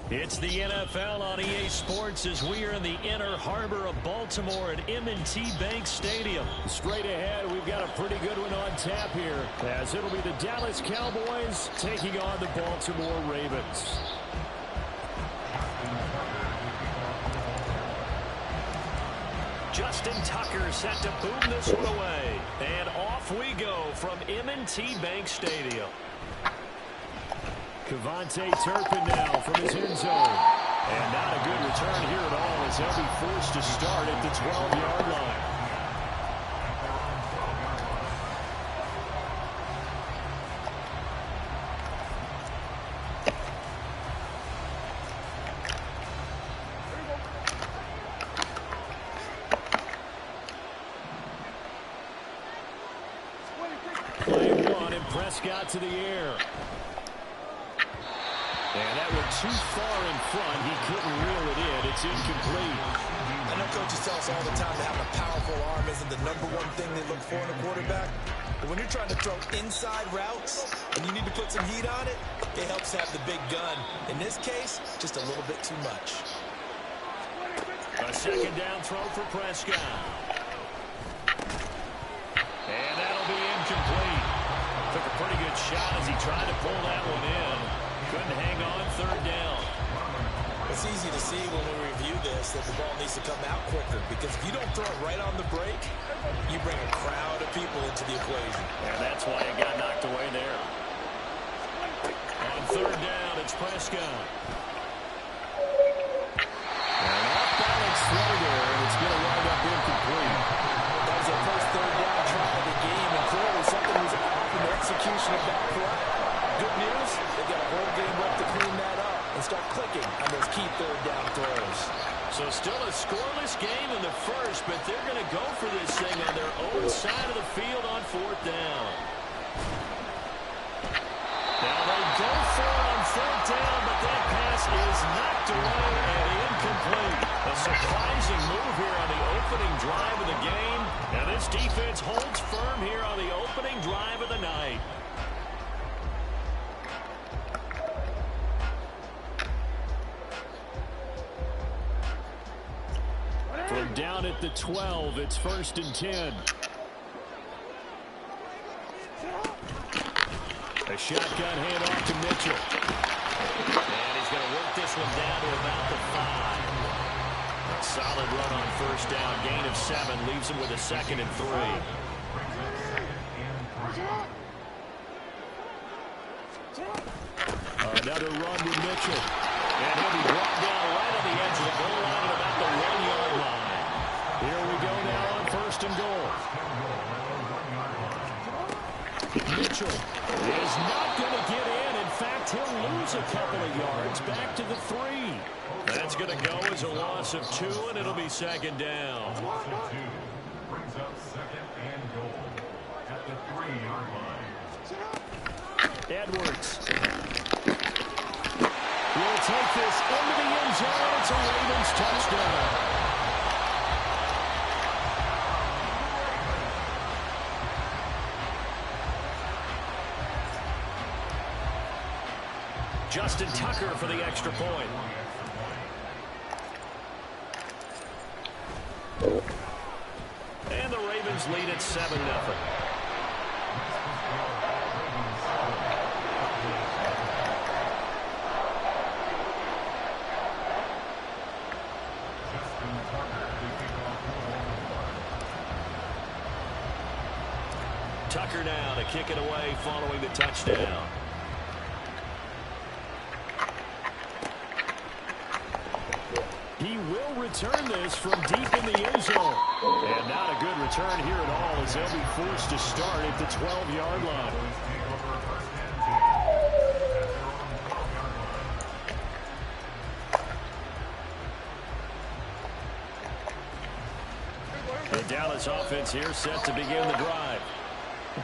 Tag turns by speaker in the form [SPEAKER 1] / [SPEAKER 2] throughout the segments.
[SPEAKER 1] It's the NFL on EA Sports as we are in the inner harbor of Baltimore at M&T Bank Stadium.
[SPEAKER 2] Straight ahead, we've got a pretty good one on tap here, as it'll be the Dallas Cowboys taking on the Baltimore Ravens.
[SPEAKER 1] Justin Tucker set to boom this one away. And off we go from M&T Bank Stadium.
[SPEAKER 2] Cavante Turpin now from his end zone. And not a good return here at all as he'll be forced to start at the 12-yard line. Play one and Prescott to the air. And that went too far in front. He couldn't reel it in. It's incomplete.
[SPEAKER 3] I know coaches tell us all the time that having a powerful arm isn't the number one thing they look for in a quarterback. But when you're trying to throw inside routes and you need to put some heat on it, it helps have the big gun. In this case, just a little bit too much.
[SPEAKER 2] A second down throw for Prescott. And that'll be incomplete. Took a pretty good shot as he tried to pull that one in. Couldn't hang on, third down.
[SPEAKER 3] It's easy to see when we review this that the ball needs to come out quicker, because if you don't throw it right on the break, you bring a crowd of people into the equation.
[SPEAKER 2] And that's why it got knocked away there. On third down, it's Prescott. And off-balance throw there, and it's going to wind up incomplete.
[SPEAKER 3] That was their first third down try of the game, and clearly something was off in the execution of that play. Good news, they've got a whole game left to clean that up and start clicking on those key third down throws.
[SPEAKER 1] So still a scoreless game in the first, but they're going to go for this thing on their own side of the field on fourth down. Now they go for it on third down, but that pass is knocked away and incomplete. A surprising move here on the opening drive of the game. And this defense holds firm here on the opening drive of the night.
[SPEAKER 2] From down at the 12, it's 1st and 10. A shotgun handoff to Mitchell.
[SPEAKER 1] And he's going to work this one down to about the 5. A solid run on first down. Gain of 7 leaves him with a 2nd and 3.
[SPEAKER 2] Another run with Mitchell. And he'll be brought down right on the edge of the goal line at about the 1-yard line. Here we go now on 1st and goal. Mitchell is not going to get in. In fact, he'll lose a couple of yards back to the 3.
[SPEAKER 1] That's going to go as a loss of 2, and it'll be 2nd down.
[SPEAKER 4] Brings up 2nd and goal at the 3-yard line.
[SPEAKER 2] Edwards will take this into the end zone. It's a Ravens touchdown.
[SPEAKER 1] Justin Tucker for the extra point. And the Ravens lead at 7-0. Tucker now to kick it away following the touchdown.
[SPEAKER 2] He will return this from deep in the end zone. And not a good return here at all as they'll be forced to start at the 12-yard line. The Dallas offense here set to begin the drive.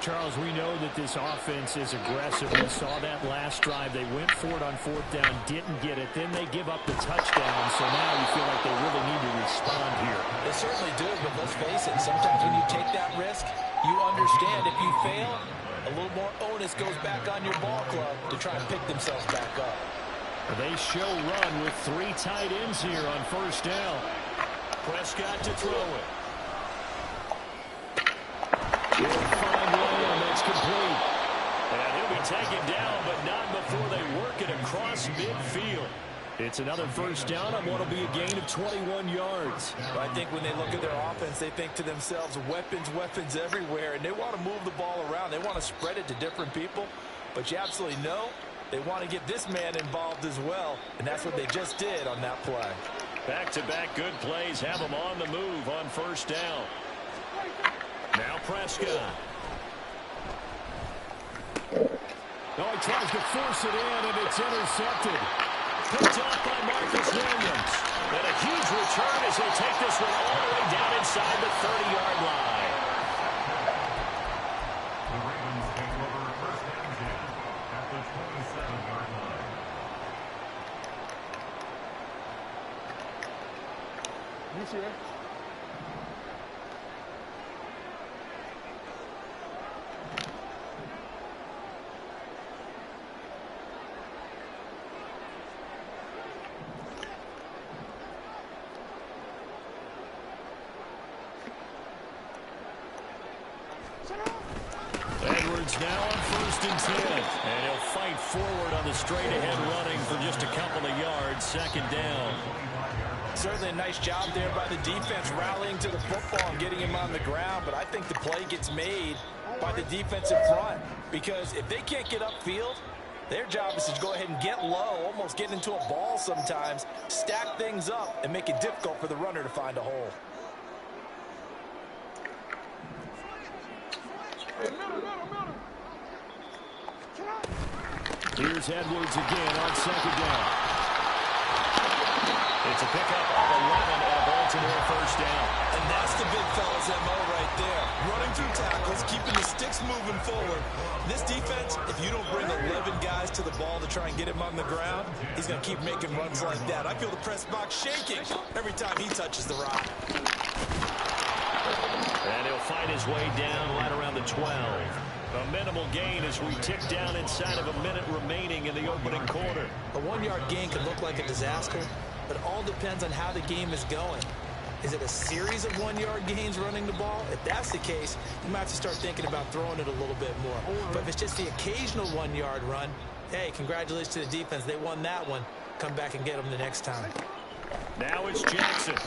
[SPEAKER 2] Charles, we know that this offense is aggressive. We saw that last drive. They went for it on fourth down, didn't get it. Then they give up the touchdown. So now you feel like they really need to respond here.
[SPEAKER 3] They certainly do, but let's face it, sometimes when you take that risk, you understand if you fail, A little more onus goes back on your ball club to try and pick themselves back up.
[SPEAKER 2] They show run with 3 tight ends here on first down.
[SPEAKER 1] Prescott to throw it.
[SPEAKER 2] He'll find Lamb. That's complete.
[SPEAKER 1] And he'll be taken down, but not before they work it across midfield.
[SPEAKER 2] It's another first down on what will be a gain of 21 yards.
[SPEAKER 3] But I think when they look at their offense, they think to themselves, weapons everywhere, and they want to move the ball around. They want to spread it to different people. But you absolutely know they want to get this man involved as well, and that's what they just did on that play.
[SPEAKER 1] Back-to-back good plays have them on the move on first down. Now Prescott.
[SPEAKER 2] Oh, he tries to force it in, and it's intercepted. Picked off by Marcus Williams.
[SPEAKER 1] And a huge return as they take this one all the way down inside the 30-yard line.
[SPEAKER 4] The Ravens take over first and 10 at the 27-yard line.
[SPEAKER 5] You see it?
[SPEAKER 1] Edwards now on first and 10. And he'll fight forward on the straight-ahead running for just a couple of yards. Second down.
[SPEAKER 3] Certainly a nice job there by the defense rallying to the football and getting him on the ground, but I think the play gets made by the defensive front, because if they can't get upfield, their job is to go ahead and get low, almost get into a ball sometimes, stack things up, and make it difficult for the runner to find a hole.
[SPEAKER 2] Here's Edwards again on second down.
[SPEAKER 1] It's a pickup of 11 and a Baltimore first down.
[SPEAKER 3] And that's the big fella's MO right there. Running through tackles, keeping the sticks moving forward. This defense, if you don't bring 11 guys to the ball to try and get him on the ground, he's going to keep making runs like that. I feel the press box shaking every time he touches the rock.
[SPEAKER 1] And he'll fight his way down right around the 12. A minimal gain as we tick down inside of a minute remaining in the opening quarter.
[SPEAKER 3] A 1-yard gain can look like a disaster, but it all depends on how the game is going. Is it a series of 1-yard gains running the ball? If that's the case, you might have to start thinking about throwing it a little bit more. But if it's just the occasional 1-yard run, hey, congratulations to the defense. They won that one. Come back and get them the next time.
[SPEAKER 1] Now it's Jackson.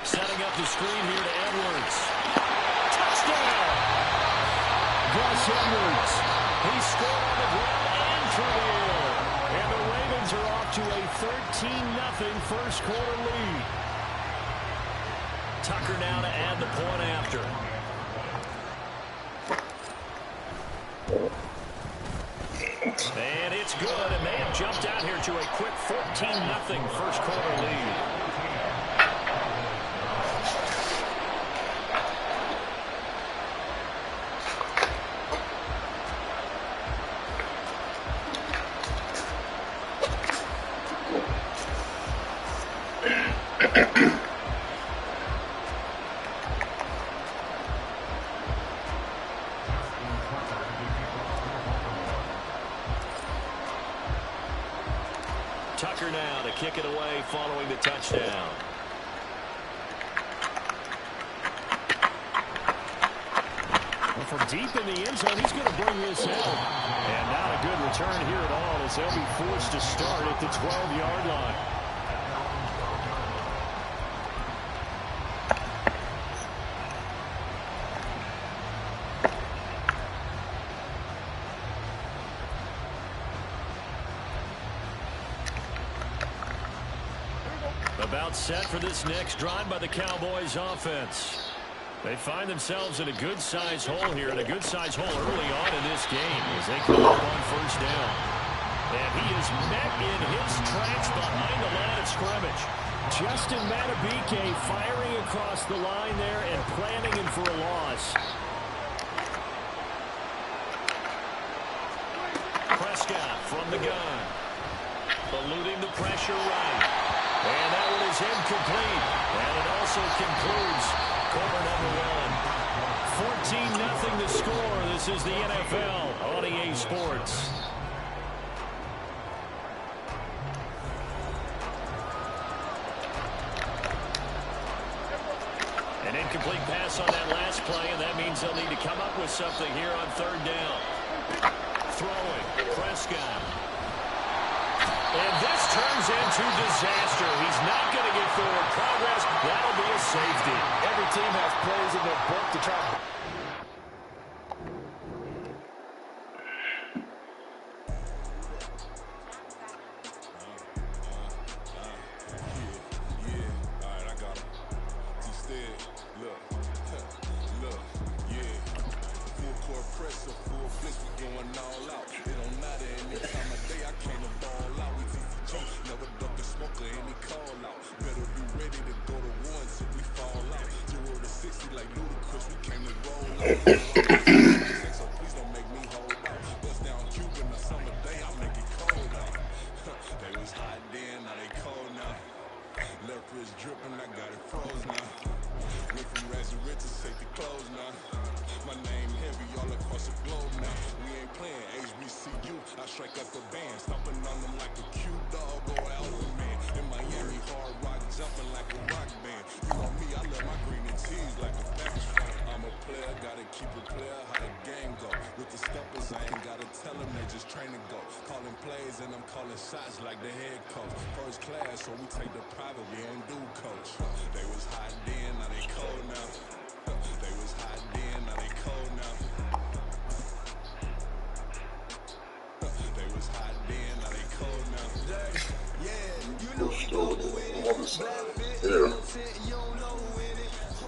[SPEAKER 1] Setting up the screen here to Edwards. Touchdown!
[SPEAKER 2] Gus Edwards.
[SPEAKER 1] He scored on the ground and through the air.
[SPEAKER 2] And the Ravens are off to a 13-0 first quarter lead.
[SPEAKER 1] Tucker now to add the point after. And it's good, and they have jumped out here to a quick 14-0 first quarter lead. Tucker now to kick it away following the touchdown.
[SPEAKER 2] Well, from deep in the end zone, he's going to bring this in. And not a good return here at all as they'll be forced to start at the 12-yard line.
[SPEAKER 1] About set for this next drive by the Cowboys offense. They find themselves in a good-sized hole here, and a good-sized hole early on in this game as they come up on first down. And he is met in his tracks behind the line of scrimmage.
[SPEAKER 2] Justin Matabike firing across the line there and planning him for a loss.
[SPEAKER 1] Prescott from the gun. Eluding the pressure right. And that one is incomplete. And it also concludes quarter number one.
[SPEAKER 2] 14-0 the score. This is the NFL on EA Sports. An incomplete pass on that last play, and that means they'll need to come up with something here on third down. Throwing, Prescott. And this turns into disaster. He's not going to get forward progress. That'll be a safety.
[SPEAKER 3] Every team has plays in their book to try.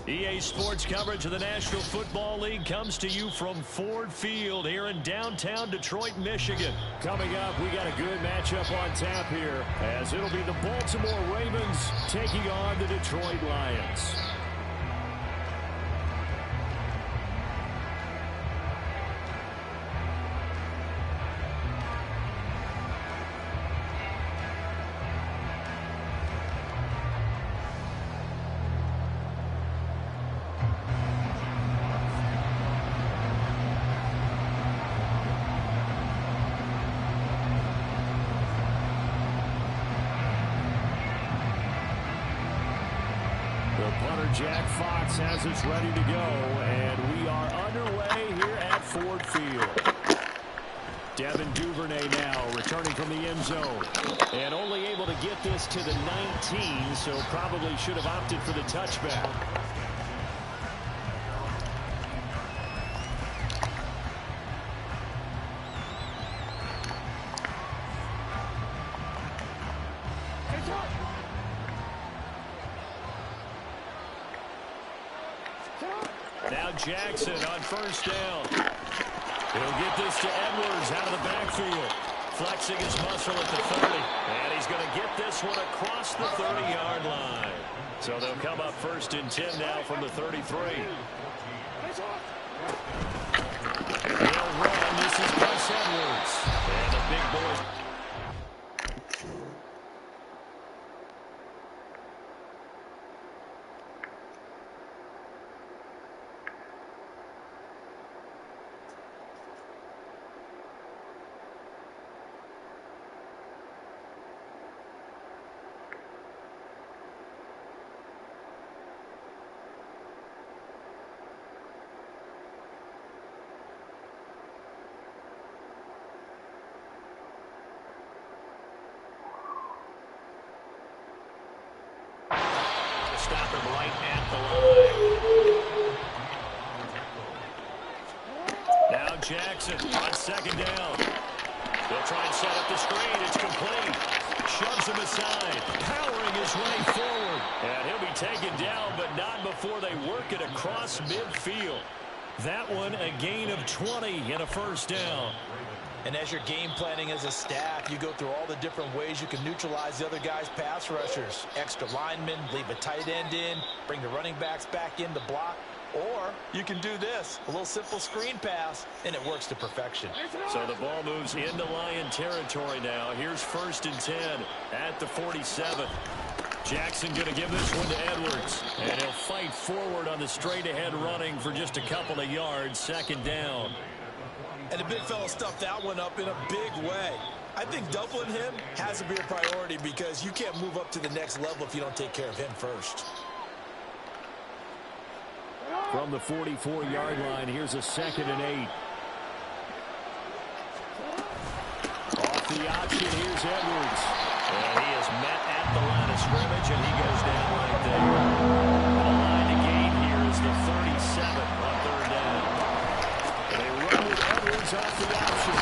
[SPEAKER 2] EA Sports coverage of the National Football League comes to you from Ford Field here in downtown Detroit, Michigan. Coming up, we got a good matchup on tap here, as it'll be the Baltimore Ravens taking on the Detroit Lions. Jack Fox has us ready to go, and we are underway here at Ford Field. Devin Duvernay now returning from the end zone, and only able to get this to the 19, so probably should have opted for the touchback. Now Jackson on first down. He'll get this to Edwards out of the backfield. Flexing his muscle at the 30. And he's going to get this one across the 30-yard line. So they'll come up first and 10 now from the 33. They'll run. This is Gus Edwards. And the big boy. Stop him right at the line. Now Jackson on second down. They'll try and set up the screen. It's complete. Shoves him aside, powering his way forward. And he'll be taken down, but not before they work it across midfield. That one a gain of 20 and a first down.
[SPEAKER 3] And as you're game planning as a staff, you go through all the different ways you can neutralize the other guy's pass rushers. Extra linemen, leave a tight end in, bring the running backs back in to block. Or you can do this, a little simple screen pass, and it works to perfection.
[SPEAKER 2] So the ball moves into Lion territory now. Here's first and 10 at the 47.
[SPEAKER 1] Jackson going to give this one to Edwards. And he'll fight forward on the straight-ahead running for just a couple of yards. Second down.
[SPEAKER 3] And the big fella stuffed that one up in a big way. I think doubling him has to be a priority because you can't move up to the next level if you don't take care of him first.
[SPEAKER 2] From the 44-yard line, here's a 2nd and 8. Off the option, here's Edwards.
[SPEAKER 1] And he is met at the line of scrimmage, and he goes down right there. And the line to gain here is the 37 on third down. And they run with Edwards off the option.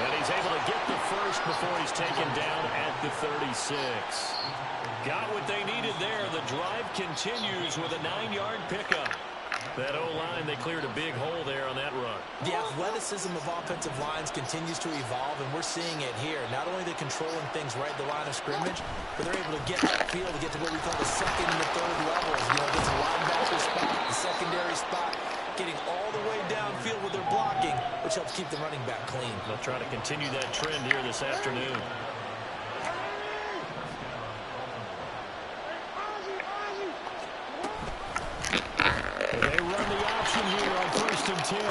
[SPEAKER 1] And he's able to get the first before he's taken down at the 36. Got what they needed there. The drive continues with a 9-yard pickup. That O-line, they cleared a big hole there on that run.
[SPEAKER 3] The athleticism of offensive lines continues to evolve, and we're seeing it here. Not only are they controlling things right at the line of scrimmage, but they're able to get that field to get to what we call the second and the third levels. You know, get to the linebacker spot, the secondary spot, getting all the way downfield with their blocking, which helps keep the running back clean.
[SPEAKER 1] They'll try to continue that trend here this afternoon.
[SPEAKER 2] They run the option here on 1st and 10.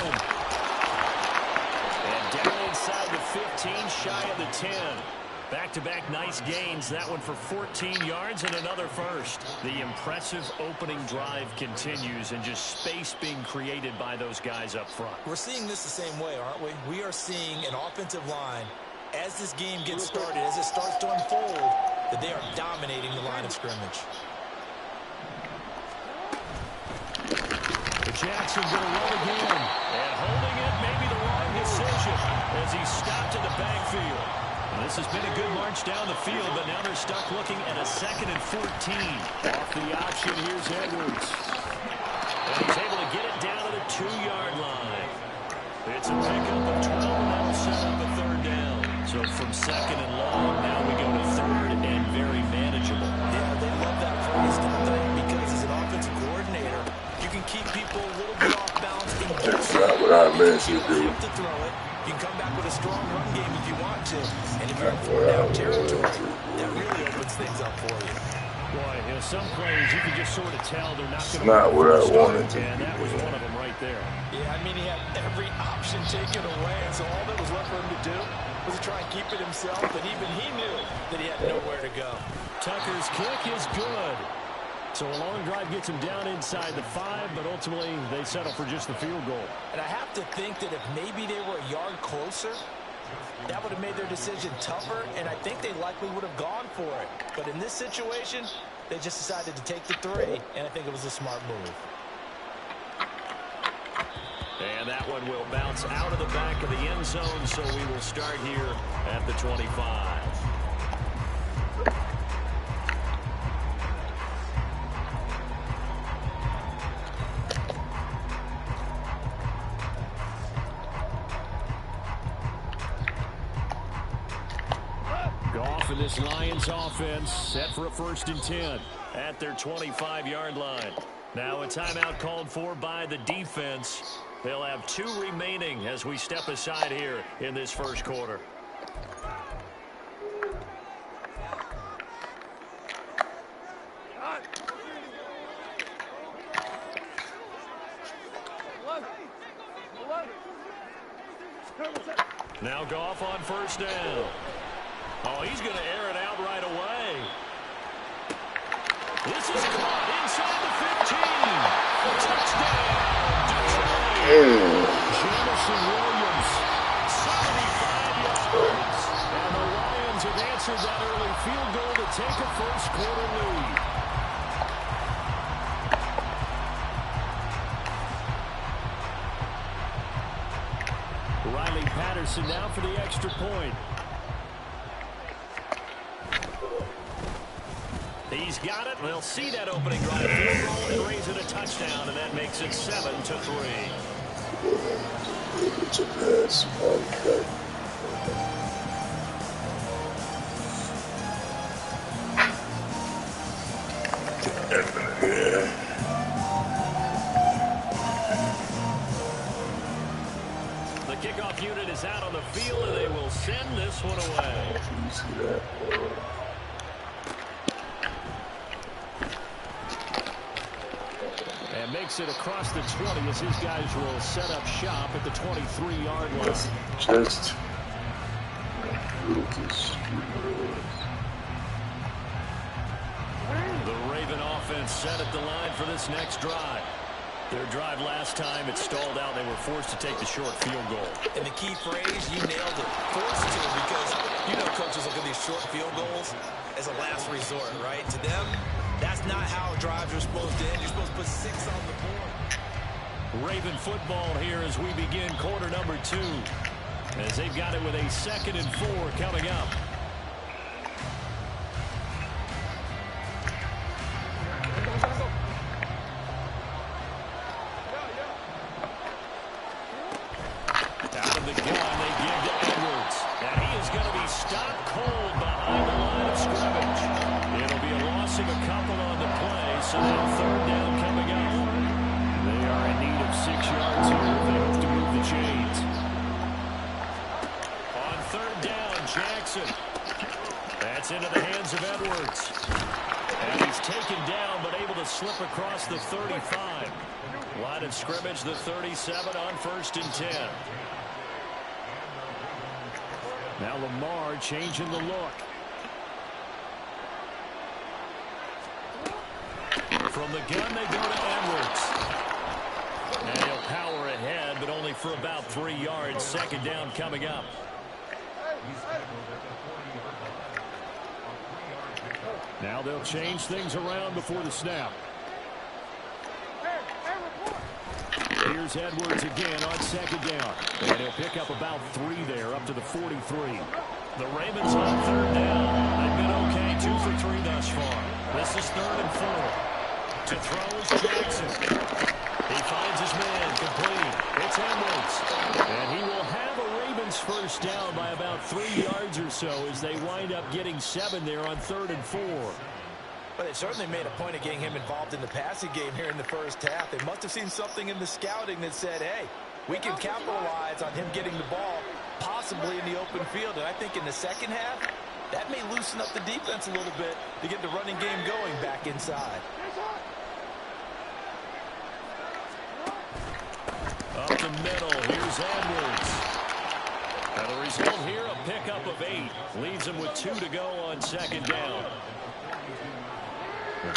[SPEAKER 1] And down inside the 15, shy of the 10. Back-to-back nice gains. That one for 14 yards and another first. The impressive opening drive continues, and just space being created by those guys up front.
[SPEAKER 3] We're seeing this the same way, aren't we? We are seeing an offensive line, as this game gets started, as it starts to unfold, that they are dominating the line of scrimmage.
[SPEAKER 2] Jackson going to run again.
[SPEAKER 1] And holding it, maybe the wrong decision, as he stopped in the backfield. And this has been a good march down the field, but now they're stuck looking at a 2nd and 14.
[SPEAKER 2] Off the option, here's Edwards.
[SPEAKER 1] And he's able to get it down to the 2-yard line. It's a pickup of 12, and that'll set up a third down. So from 2nd and long, now we go to 3rd and very manageable.
[SPEAKER 3] Yeah, they love that phrase, don't they? Because as an offensive coordinator, you can keep people a little bit off balance and
[SPEAKER 6] That's not what I meant you do.
[SPEAKER 3] to throw it. You can come back with a strong run game if you want to. And if you're in 4-down territory, that really opens things up for you.
[SPEAKER 2] Boy, you know, some players you can just sort of tell they're not going to.
[SPEAKER 6] Not what I wanted to
[SPEAKER 2] and
[SPEAKER 6] do.
[SPEAKER 2] that was one of them right there.
[SPEAKER 3] Yeah, I mean, he had every option taken away, and so all that was left for him to do was to try and keep it himself, and even he knew that he had nowhere to go.
[SPEAKER 2] Tucker's kick is good. So a long drive gets him down inside the 5, but ultimately they settle for just the field goal.
[SPEAKER 3] And I have to think that if maybe they were a yard closer, that would have made their decision tougher, and I think they likely would have gone for it. But in this situation, they just decided to take the 3, and I think it was a smart move.
[SPEAKER 1] And that one will bounce out of the back of the end zone, so we will start here at the 25.
[SPEAKER 2] Goff and this Lions offense set for a 1st and 10
[SPEAKER 1] at their 25-yard line. Now a timeout called for by the defense. They'll have 2 remaining as we step aside here in this first quarter. Now Goff on 1st down. Oh, he's going to air it out right away. This is caught inside the 15. Touchdown, Detroit.
[SPEAKER 2] Jamison Williams,
[SPEAKER 1] 75 yards.
[SPEAKER 2] and the Lions have answered that early field goal to take a first quarter lead. Riley Patterson now for the extra point.
[SPEAKER 1] He's got it. They'll see that opening drive field goal and raise it a touchdown, and that makes it 7-3.
[SPEAKER 6] It's a pass. Okay. Yeah.
[SPEAKER 1] The kickoff unit is out on the field, and they will send this one away.
[SPEAKER 6] You see that?
[SPEAKER 2] takes it across the 20 as his guys will set up shop at the 23-yard line.
[SPEAKER 6] Just
[SPEAKER 1] The Raven offense set at the line for this next drive. Their drive last time, it stalled out. They were forced to take the short field goal.
[SPEAKER 3] And the key phrase, you nailed it. Forced to, because you know coaches look at these short field goals as a last resort, right? To them, that's not how drives are supposed to end. You're supposed to put 6 on the board.
[SPEAKER 1] Raven football here as we begin quarter number 2. As they've got it with a 2nd and 4 coming up. Out of the gun, they give to Edwards. And he is going to be stopped cold behind the line of scrimmage. It'll be a loss of a couple on the play, so now 3rd down coming up. They are in need of 6 yards here if they hope to move the chains. On 3rd down, Jackson. That's into the hands of Edwards. And he's taken down, but able to slip across the 35. Line of scrimmage, the 37 on 1st and 10. Now Lamar changing the look. From the gun, they go to Edwards. And he'll power ahead, but only for about 3 yards. 2nd down coming up.
[SPEAKER 2] Now they'll change things around before the snap. Here's Edwards again on 2nd down. And he'll pick up about 3 there, up to the 43.
[SPEAKER 1] The Ravens on 3rd down. They've been okay, 2 for 3 thus far. This is 3rd and 4. To throw is Jackson. He finds his man, complete. It's Edwards. And he will have a Ravens 1st down by about 3 yards or so as they wind up getting 7 there on 3rd and 4.
[SPEAKER 3] But they certainly made a point of getting him involved in the passing game here in the first half. They must have seen something in the scouting that said, hey, we can capitalize on him getting the ball possibly in the open field. And I think in the second half, that may loosen up the defense a little bit to get the running game going back inside.
[SPEAKER 1] Up the middle, here's Edwards. And the result here, a pickup of 8. Leaves him with 2 to go on 2nd down.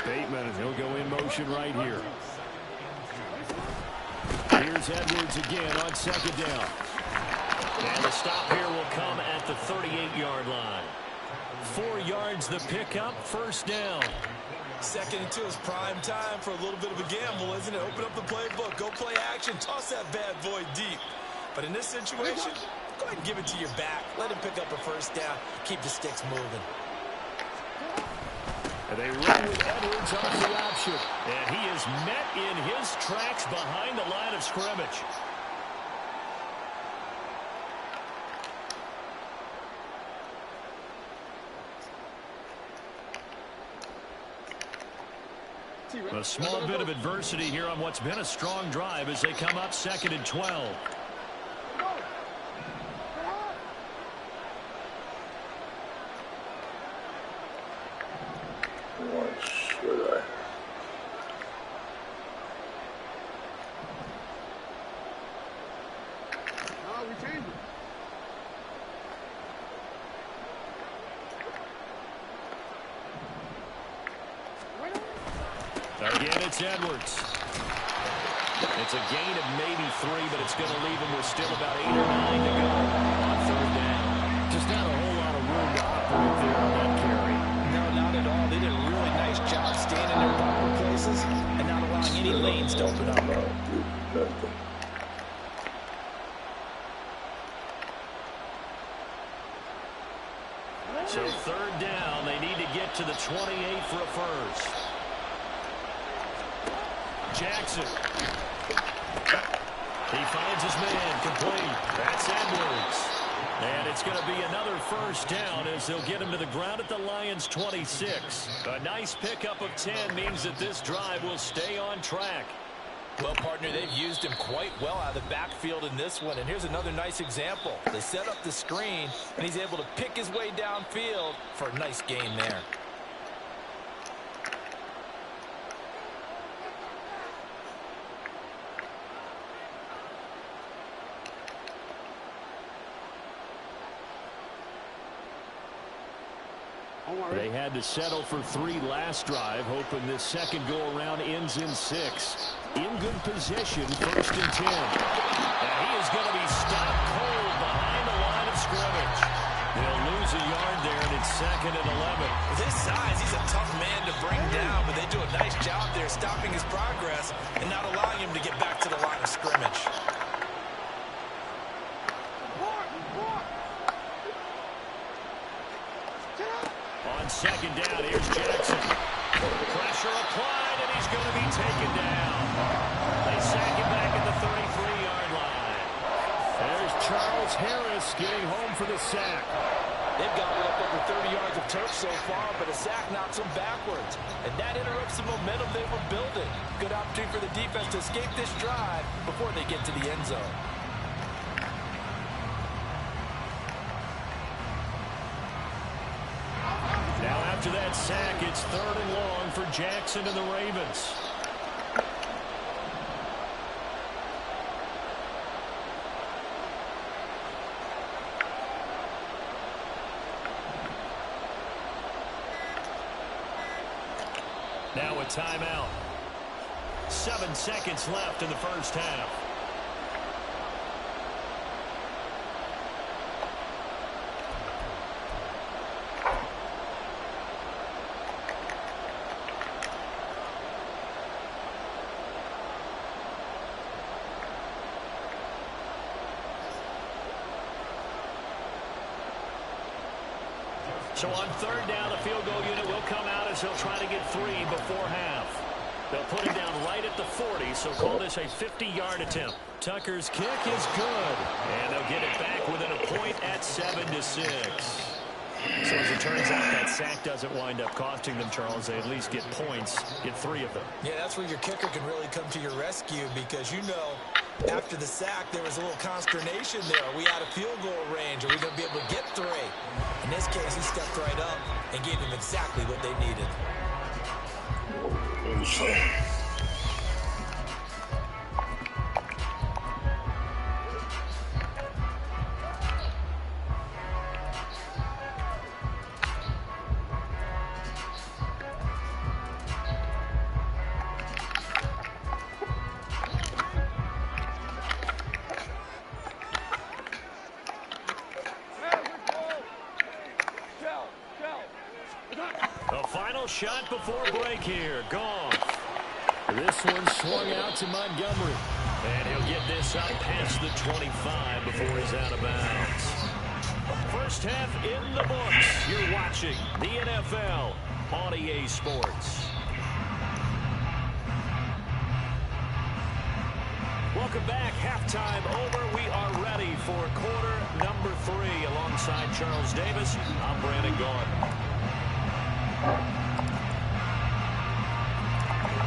[SPEAKER 2] Bateman, he'll go in motion right here. Here's Edwards again on 2nd down.
[SPEAKER 1] And the stop here will come at the 38-yard line. 4 yards the pickup, 1st down.
[SPEAKER 3] 2nd and 2 is prime time for a little bit of a gamble, isn't it? Open up the playbook, go play action, toss that bad boy deep. But in this situation, go ahead and give it to your back. Let him pick up a 1st down, keep the sticks moving.
[SPEAKER 2] And they run with Edwards off the option.
[SPEAKER 1] And he is met in his tracks behind the line of scrimmage. A small bit of adversity here on what's been a strong drive as they come up 2nd and 12.
[SPEAKER 6] What should I?
[SPEAKER 1] Again, it's Edwards. It's a gain of maybe 3, but it's going to leave him with still about 8 or 9 to go on 3rd down.
[SPEAKER 2] Just not a whole lot of room to operate there on that carry.
[SPEAKER 3] No, not at all. They did a really nice job staying in their proper places and not allowing any lanes to open up.
[SPEAKER 1] So 3rd down, they need to get to the 28 for a 1st. Jackson. He finds his man, complete. That's Edwards. And it's going to be another 1st down as they'll get him to the ground at the Lions' 26. A nice pickup of 10 means that this drive will stay on track.
[SPEAKER 3] Well, partner, they've used him quite well out of the backfield in this one. And here's another nice example. They set up the screen, and he's able to pick his way downfield for a nice gain there.
[SPEAKER 2] They had to settle for 3 last drive, hoping this second go-around ends in 6. In good position, 1st and 10. And he is going to be stopped cold behind the line of scrimmage. They'll lose a yard there, and it's 2nd and 11.
[SPEAKER 3] With his size, he's a tough man to bring down, but they do a nice job there stopping his progress and not allowing him to get back to the line of scrimmage.
[SPEAKER 2] On 2nd down, here's Jackson. Pressure applied, and he's going to be taken down. They sack him back at the 33-yard line. There's Charles Harris getting home for the sack.
[SPEAKER 3] They've gotten up over 30 yards of turf so far, but a sack knocks them backwards. And that interrupts the momentum they were building. Good opportunity for the defense to escape this drive before they get to the end zone.
[SPEAKER 2] Now after that sack, it's 3rd and long for Jackson and the Ravens. Now a timeout. 7 seconds left in the first half. So on 3rd down, the field goal unit will come out as he'll try to get 3 before half. They'll put him down right at the 40, so call this a 50-yard attempt. Tucker's kick is good, and they'll get it back within a point at 7-6. So as it turns out, that sack doesn't wind up costing them, Charles. They at least get points, get 3 of them.
[SPEAKER 3] Yeah, that's where your kicker can really come to your rescue because, you know, after the sack, there was a little consternation there. Are we out of field goal range? Are we going to be able to get 3? In this case, he stepped right up and gave them exactly what they needed.
[SPEAKER 2] The final shot before break here. Gone. This one swung out to Montgomery. And he'll get this up past the 25 before he's out of bounds. First half in the books. You're watching the NFL on EA Sports. Welcome back. Halftime over. We are ready for quarter number 3. Alongside Charles Davis, I'm Brandon Gordon.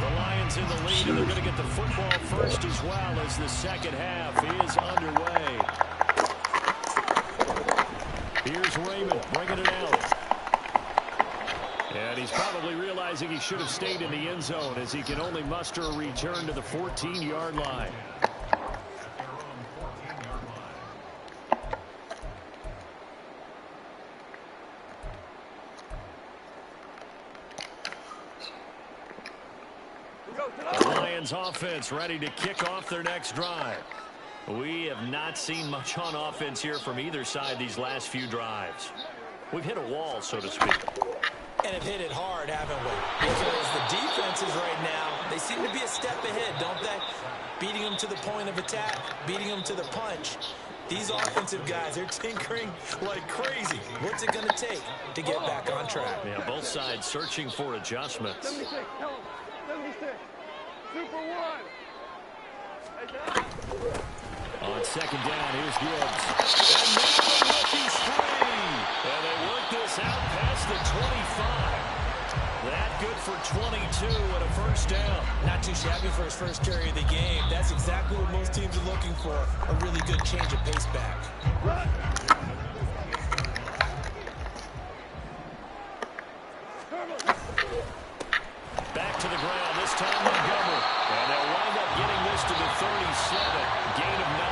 [SPEAKER 2] The Lions in the lead, and they're going to get the football first as well as the second half is underway. Here's Raymond bringing it out. And he's probably realizing he should have stayed in the end zone as he can only muster a return to the 14-yard line. The Lions offense ready to kick off their next drive. We have not seen much on offense here from either side these last few drives. We've hit a wall, so to speak.
[SPEAKER 3] And have hit it hard, haven't we? Because the defenses right now, they seem to be a step ahead, don't they? Beating them to the point of attack, beating them to the punch. These offensive guys, they're tinkering like crazy. What's it going to take to get back on track?
[SPEAKER 2] Yeah, both sides searching for adjustments.
[SPEAKER 5] 76, tell him. 76. Super 1.
[SPEAKER 2] On second down, here's Gibbs. And now the rookie spree. And they work this out past the 25. That good for 22 and a first down.
[SPEAKER 3] Not too shabby for his first carry of the game. That's exactly what most teams are looking for. A really good change of pace back.
[SPEAKER 2] Back to the ground, this time Montgomery. And they'll wind up getting this to the 37. Gain of 9.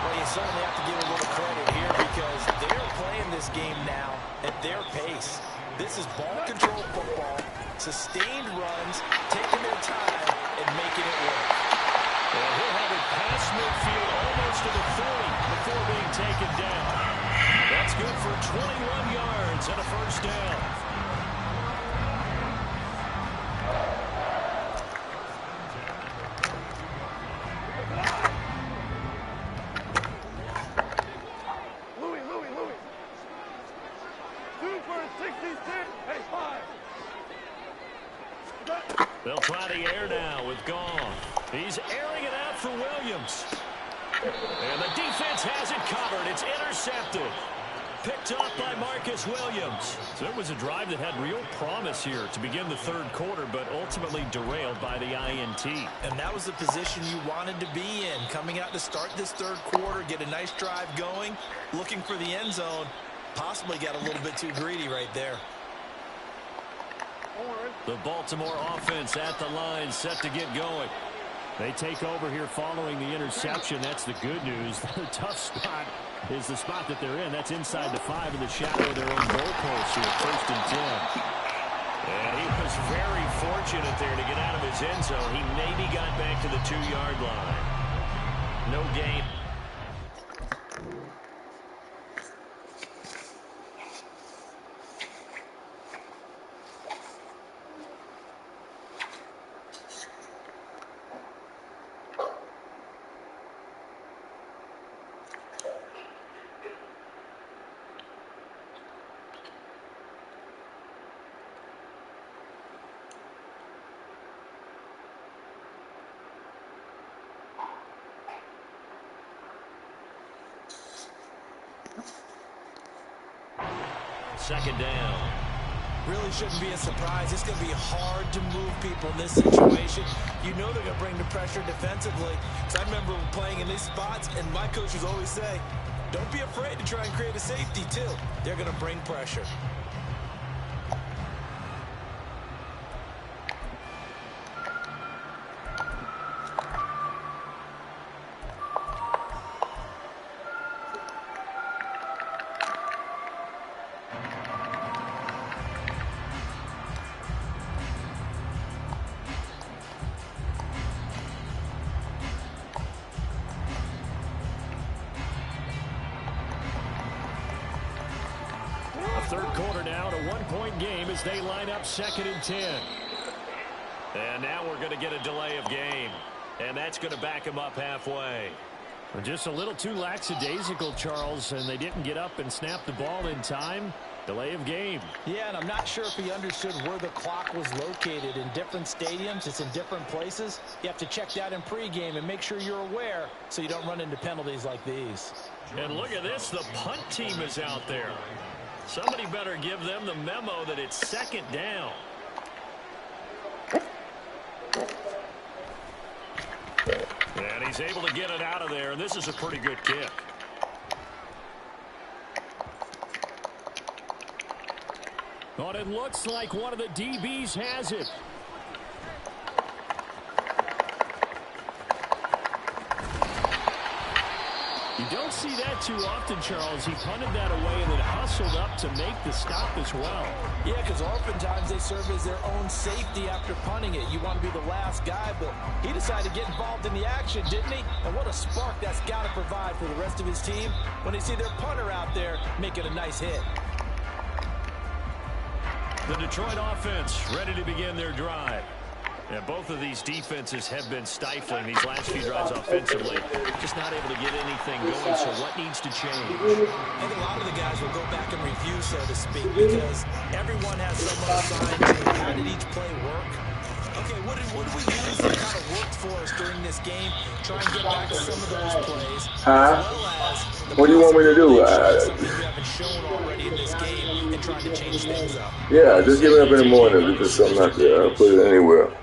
[SPEAKER 3] Well, you certainly have to give a little credit here because they're playing this game now at their pace. This is ball control football, sustained runs, taking their time, and making it work.
[SPEAKER 1] And he'll have it past midfield almost to the 40 before being taken down. That's good for 21 yards and a first down.
[SPEAKER 5] Louis. 2 for 66. Hey, 5.
[SPEAKER 1] They'll try the air now with Gone. He's airing it out for Williams. And the defense has it covered. It's intercepted. Picked up by Marcus Williams. So it was a drive that had real promise here to begin the third quarter, but ultimately derailed by the INT.
[SPEAKER 3] And that was the position you wanted to be in. Coming out to start this third quarter, get a nice drive going, looking for the end zone. Possibly got a little bit too greedy right there.
[SPEAKER 1] The Baltimore offense at the line, set to get going.
[SPEAKER 2] They take over here following the interception. That's the good news. The tough spot is the spot that they're in. That's inside the 5 in the shadow of their own goalpost here. 1st and 10.
[SPEAKER 1] And he was very fortunate there to get out of his end zone. He maybe got back to the 2-yard line. No gain. Second down.
[SPEAKER 3] Really shouldn't be a surprise. It's going to be hard to move people in this situation. You know they're going to bring the pressure defensively. Because I remember playing in these spots, and my coaches always say, don't be afraid to try and create a safety, too. They're going to bring pressure.
[SPEAKER 2] Third quarter now, a 1-point game as they line up 2nd and 10.
[SPEAKER 1] And now we're going to get a delay of game. And that's going to back him up halfway.
[SPEAKER 2] Just a little too lackadaisical, Charles, and they didn't get up and snap the ball in time. Delay of game.
[SPEAKER 3] Yeah, and I'm not sure if he understood where the clock was located. In different stadiums, it's in different places. You have to check that in pregame and make sure you're aware so you don't run into penalties like these.
[SPEAKER 1] And look at this, the punt team is out there. Somebody better give them the memo that it's 2nd down. And he's able to get it out of there, and this is a pretty good kick.
[SPEAKER 2] But it looks like one of the DBs has it. You don't see that too often, Charles. He punted that away and then hustled up to make the stop as well.
[SPEAKER 3] Yeah, because oftentimes they serve as their own safety after punting it. You want to be the last guy, but he decided to get involved in the action, didn't he? And what a spark that's got to provide for the rest of his team when they see their punter out there making a nice hit.
[SPEAKER 1] The Detroit offense ready to begin their drive. And both of these defenses have been stifling these last few drives offensively. Just not able to get anything going, so what needs to change?
[SPEAKER 3] I think a lot of the guys will go back and review, so to speak, because everyone has someone assigned to how did each play work. Okay, what did we use that kind of worked for us during this game? Try and get back to some of those plays. As well as
[SPEAKER 6] what do you want me to do?
[SPEAKER 3] Something you haven't shown already in this game and trying to change things up.
[SPEAKER 6] Yeah, just get up in the morning and do something like that. I'll put it anywhere.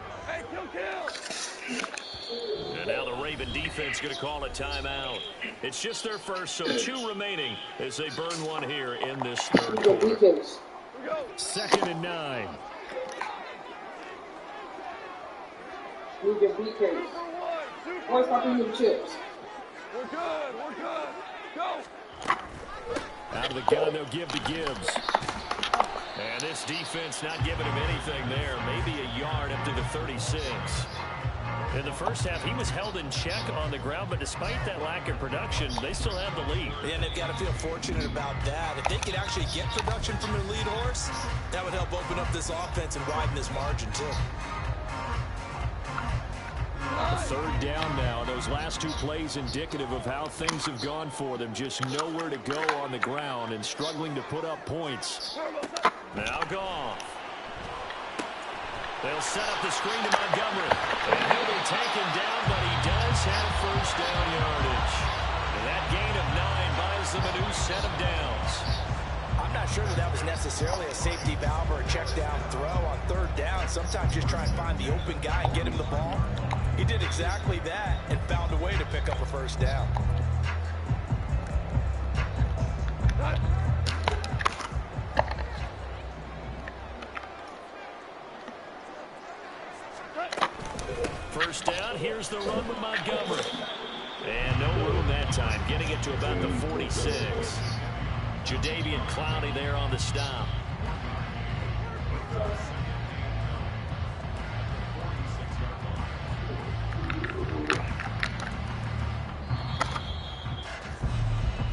[SPEAKER 1] And now the Raven defense going to call a timeout. It's just their first, so 2 remaining as they burn one here in this third quarter.
[SPEAKER 2] 2nd and 9.
[SPEAKER 7] We get BKs. What's happening with chips?
[SPEAKER 5] We're good. We're good. Go.
[SPEAKER 2] Out of the gun, they'll give to Gibbs.
[SPEAKER 1] And this defense not giving him anything there. Maybe a yard up to the 36.
[SPEAKER 2] In the first half, he was held in check on the ground, but despite that lack of production, they still have the lead.
[SPEAKER 3] Yeah, and they've got to feel fortunate about that. If they could actually get production from their lead horse, that would help open up this offense and widen this margin, too.
[SPEAKER 2] A third down now. Those last two plays indicative of how things have gone for them. Just nowhere to go on the ground and struggling to put up points.
[SPEAKER 1] Now Goff. They'll set up the screen to Montgomery. And he'll be taken down, but he does have first down yardage. And that gain of 9 buys them a new set of downs.
[SPEAKER 3] I'm not sure that was necessarily a safety valve or a check down throw on third down. Sometimes just try and find the open guy and get him the ball. He did exactly that and found a way to pick up a first down.
[SPEAKER 1] First down, here's the run with Montgomery. And no room that time, getting it to about the 46. Jadeveon Clowney there on the stop.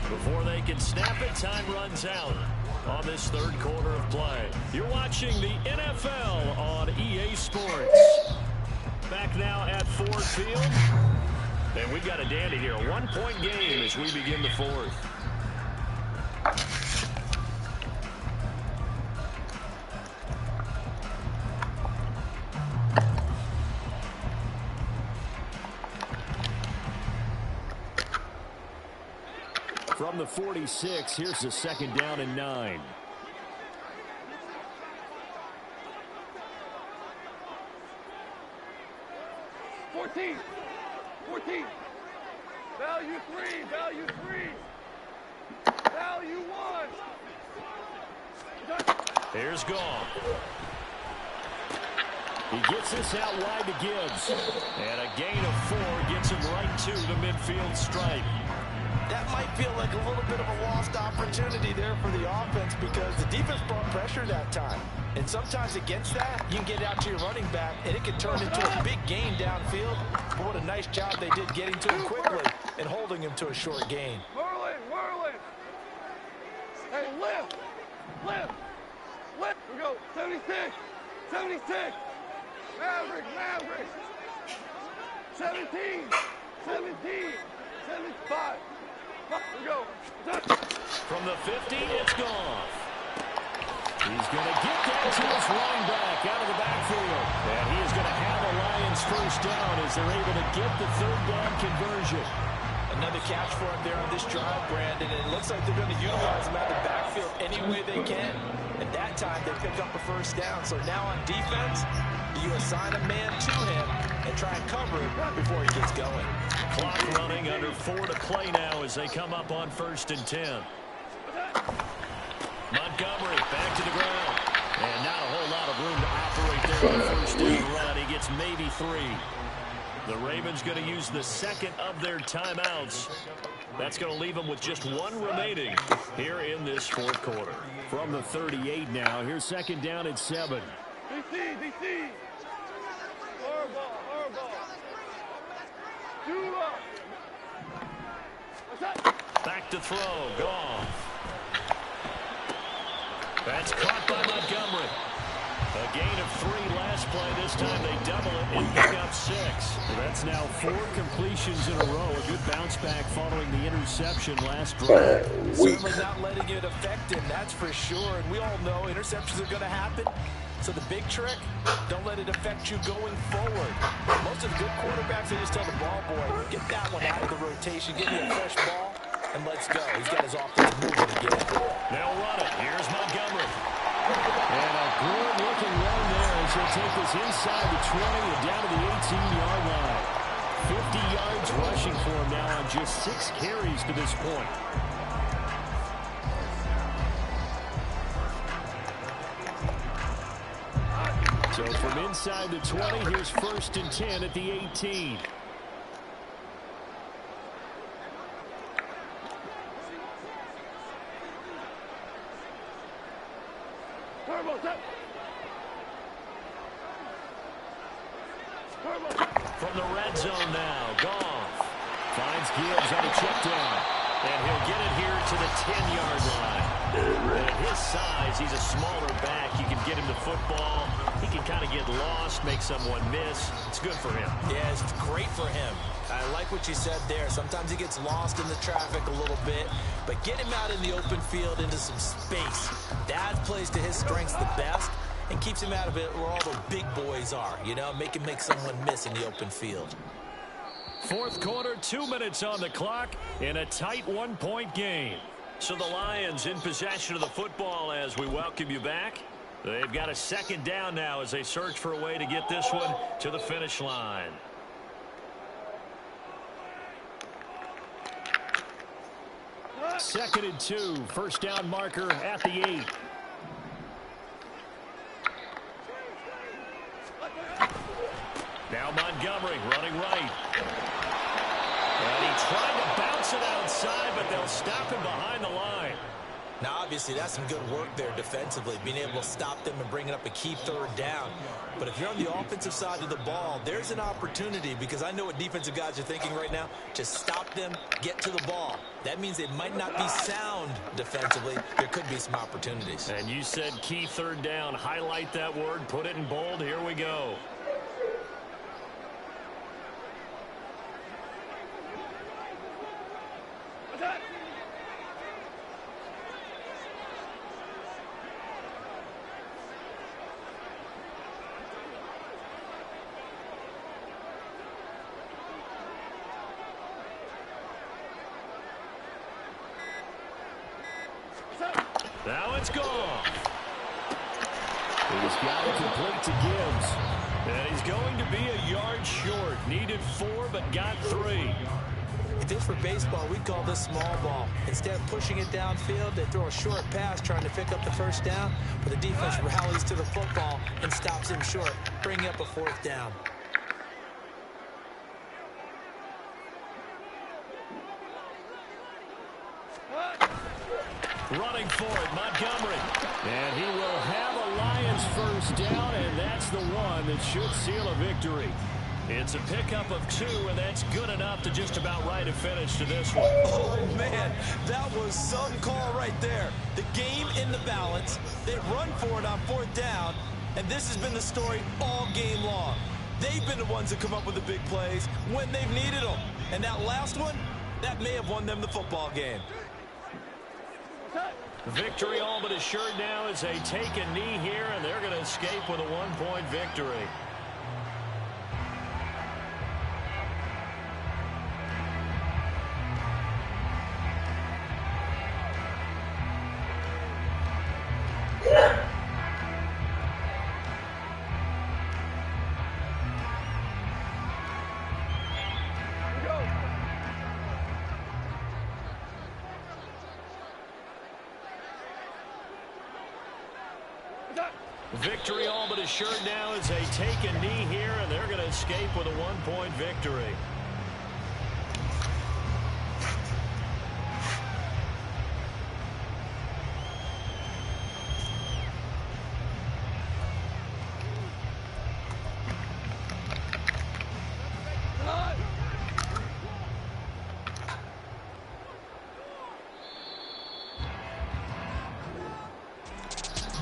[SPEAKER 1] Before they can snap it, time runs out on this third quarter of play. You're watching the NFL on EA Sports. Back now at Ford Field. And we've got a dandy here. A one-point game as we begin the fourth.
[SPEAKER 2] From the 46, here's the second down and 9.
[SPEAKER 5] $14. Value 3. Value 3. Value 1.
[SPEAKER 1] Here's Goff.
[SPEAKER 2] He gets this out wide to Gibbs.
[SPEAKER 1] And a gain of 4 gets him right to the midfield stripe.
[SPEAKER 3] That might feel like a little bit of a lost opportunity there for the offense because the defense brought pressure that time. And sometimes against that, you can get out to your running back, and it can turn into a big gain downfield. But what a nice job they did getting to him quickly and holding him to a short gain.
[SPEAKER 5] Merlin. Hey, lift. We go. 76. Maverick. 17. 75. We go.
[SPEAKER 1] From the 50, it's Goff. He's going to get that to his running back out of the backfield. And he is going to have a Lions first down as they're able to get the third down conversion.
[SPEAKER 3] Another catch for him there on this drive, Brandon. And it looks like they're going to utilize him out of the backfield any way they can. At that time, they pick up a first down. So now on defense, you assign a man to him and try and cover him before he gets going.
[SPEAKER 1] Clock running, under 4 to play now as they come up on 1st and 10. Montgomery back to the ground. And not a whole lot of room to operate there on the first down run. He gets maybe 3. The Ravens going to use the second of their timeouts. That's going to leave them with just 1 remaining here in this fourth quarter.
[SPEAKER 2] From the 38 now, here's second down at 7.
[SPEAKER 5] DC. Hardball.
[SPEAKER 1] Back to throw. Goff. That's caught by Montgomery. A gain of 3 last play. This time they double it and pick up 6.
[SPEAKER 2] That's now 4 completions in a row. A good bounce back following the interception last drive.
[SPEAKER 3] Certainly not letting it affect him, that's for sure. And we all know interceptions are going to happen. So the big trick, don't let it affect you going forward. Most of the good quarterbacks, they just tell the ball boy, get that one out of the rotation, get me a fresh ball, and let's go. He's got his offense moving again.
[SPEAKER 1] They'll run it. Here's Montgomery.
[SPEAKER 2] And a good-looking run there as he'll take this inside the 20 and down to the 18-yard line. 50 yards rushing for him now on just 6 carries to this point. So from inside the 20, here's 1st and 10 at the 18.
[SPEAKER 5] Turbo set. Turbo.
[SPEAKER 1] From the red zone now, Goff finds Gibbs on a check down. And he'll get it here to the 10-yard line. And at his size, he's a smaller back. You can get him the football. He can kind of get lost, make someone miss. It's good for him.
[SPEAKER 3] Yeah, it's great for him. I like what you said there. Sometimes he gets lost in the traffic a little bit, but get him out in the open field into some space. That plays to his strengths the best and keeps him out of it where all the big boys are, you know, make someone miss in the open field.
[SPEAKER 1] Fourth quarter, 2 minutes on the clock in a tight one-point game. So the Lions in possession of the football as we welcome you back. They've got a second down now as they search for a way to get this one to the finish line. Second and 2, first down marker at the 8. Now Montgomery running right. And he tried to bounce it outside, but they'll stop him behind the line.
[SPEAKER 3] Now, obviously, that's some good work there defensively, being able to stop them and bringing up a key third down. But if you're on the offensive side of the ball, there's an opportunity, because I know what defensive guys are thinking right now. Just stop them, get to the ball. That means they might not be sound defensively. There could be some opportunities.
[SPEAKER 1] And you said key third down. Highlight that word, put it in bold. Here we go. Now it's gone. He's got it complete to Gibbs. And he's going to be a yard short. Needed 4, but got 3.
[SPEAKER 3] If this were baseball, we'd call this small ball. Instead of pushing it downfield, they throw a short pass trying to pick up the first down, but the defense rallies to the football and stops him short, bringing up a fourth down.
[SPEAKER 1] Running for it, Montgomery. And he will have a Lions first down, and that's the one that should seal a victory. It's a pickup of 2, and that's good enough to just about write a finish to this one.
[SPEAKER 3] Oh, man, that was some call right there. The game in the balance. They run for it on fourth down, and this has been the story all game long. They've been the ones that come up with the big plays when they've needed them. And that last one, that may have won them the football game.
[SPEAKER 1] Victory all but assured now as they take a knee here, and they're going to escape with a 1-point victory. Victory all but assured now as they take a knee here, and they're going to escape with a 1-point victory.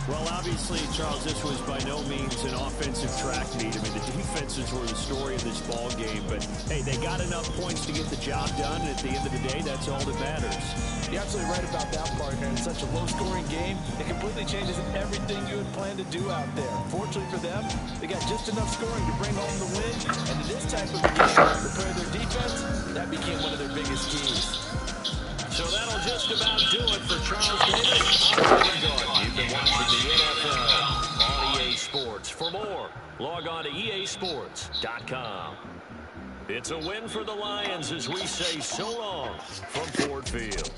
[SPEAKER 1] Well, obviously, Charles, this was by no means an offensive track meet. I mean, the defenses were the story of this ball game. But, hey, they got enough points to get the job done. And at the end of the day, that's all that matters.
[SPEAKER 3] You're absolutely right about that, partner. In such a low-scoring game, it completely changes everything you had planned to do out there. Fortunately for them, they got just enough scoring to bring home the win. And in this type of a game, prepare their defense, that became one of their biggest keys.
[SPEAKER 1] So that'll just about do it for Charles Davis. I'm Kevin Gordon. You've been watching the NFL on EA Sports. For more, log on to easports.com. It's a win for the Lions as we say so long from Ford Field.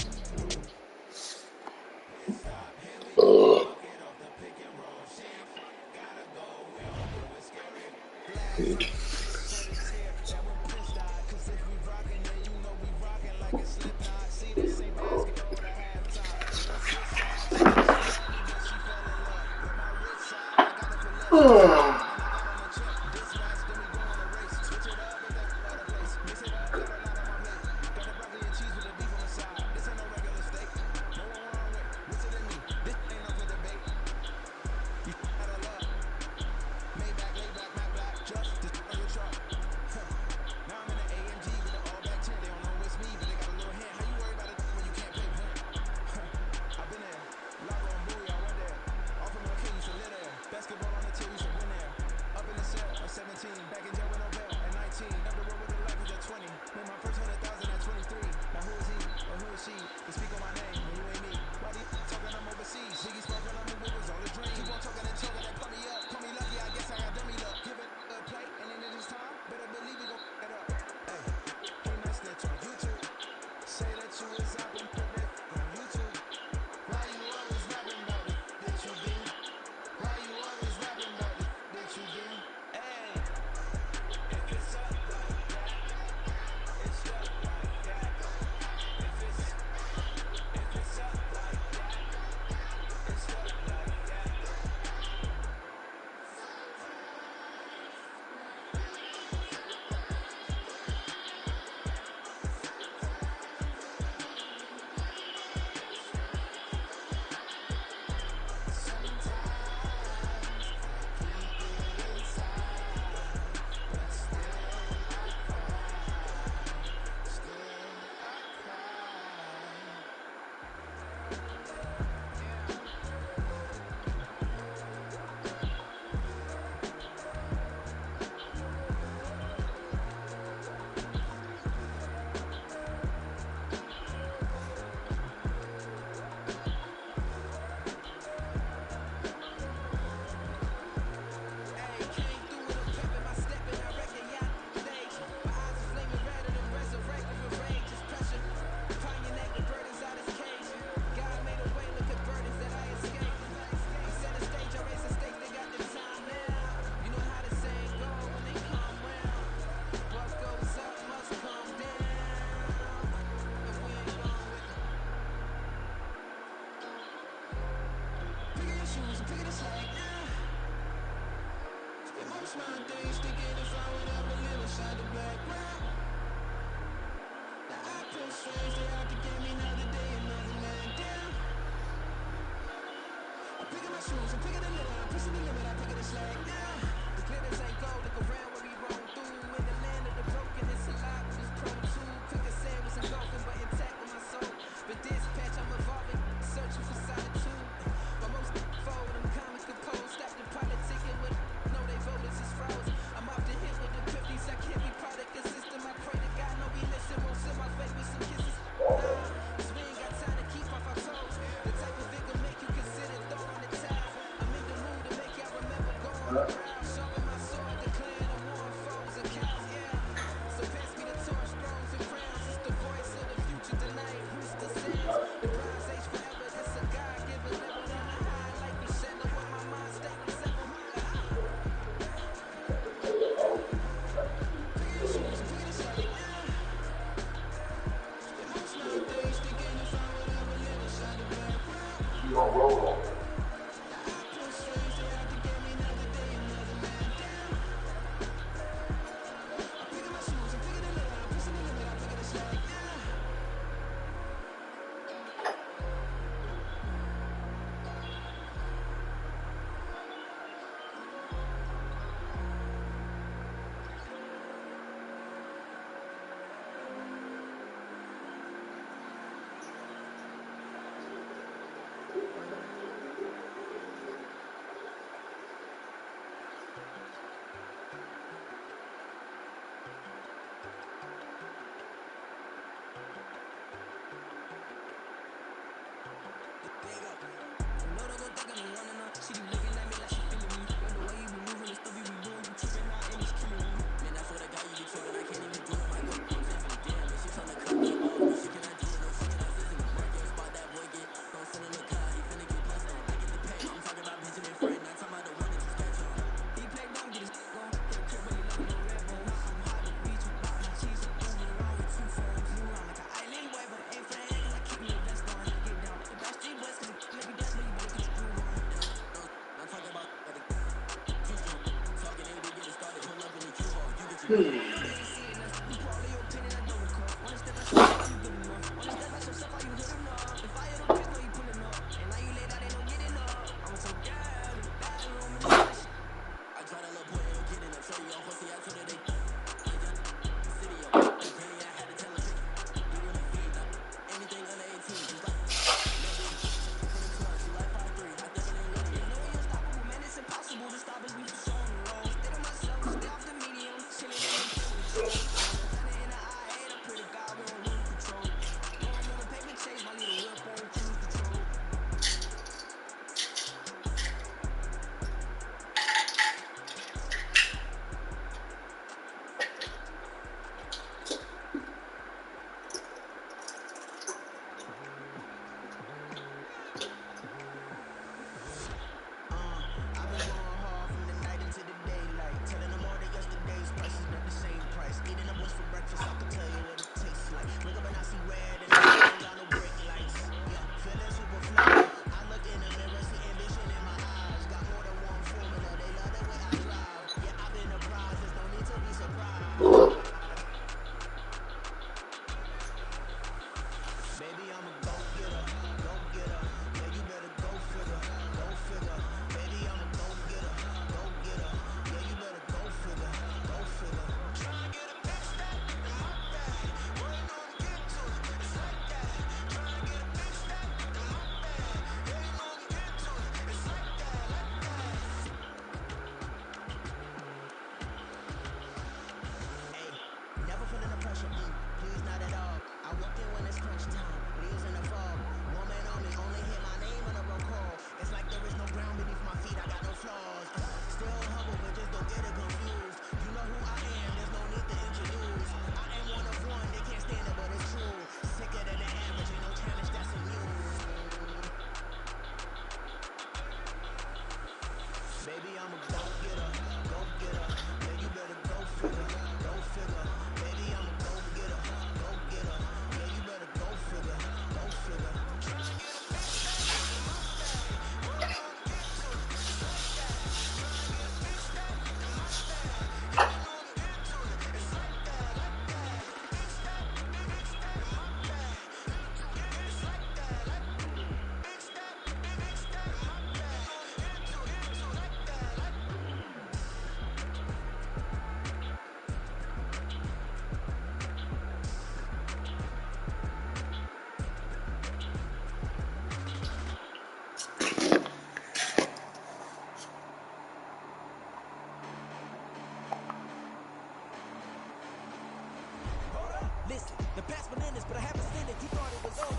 [SPEAKER 7] Listen, the past bananas, but I haven't seen it. You thought it was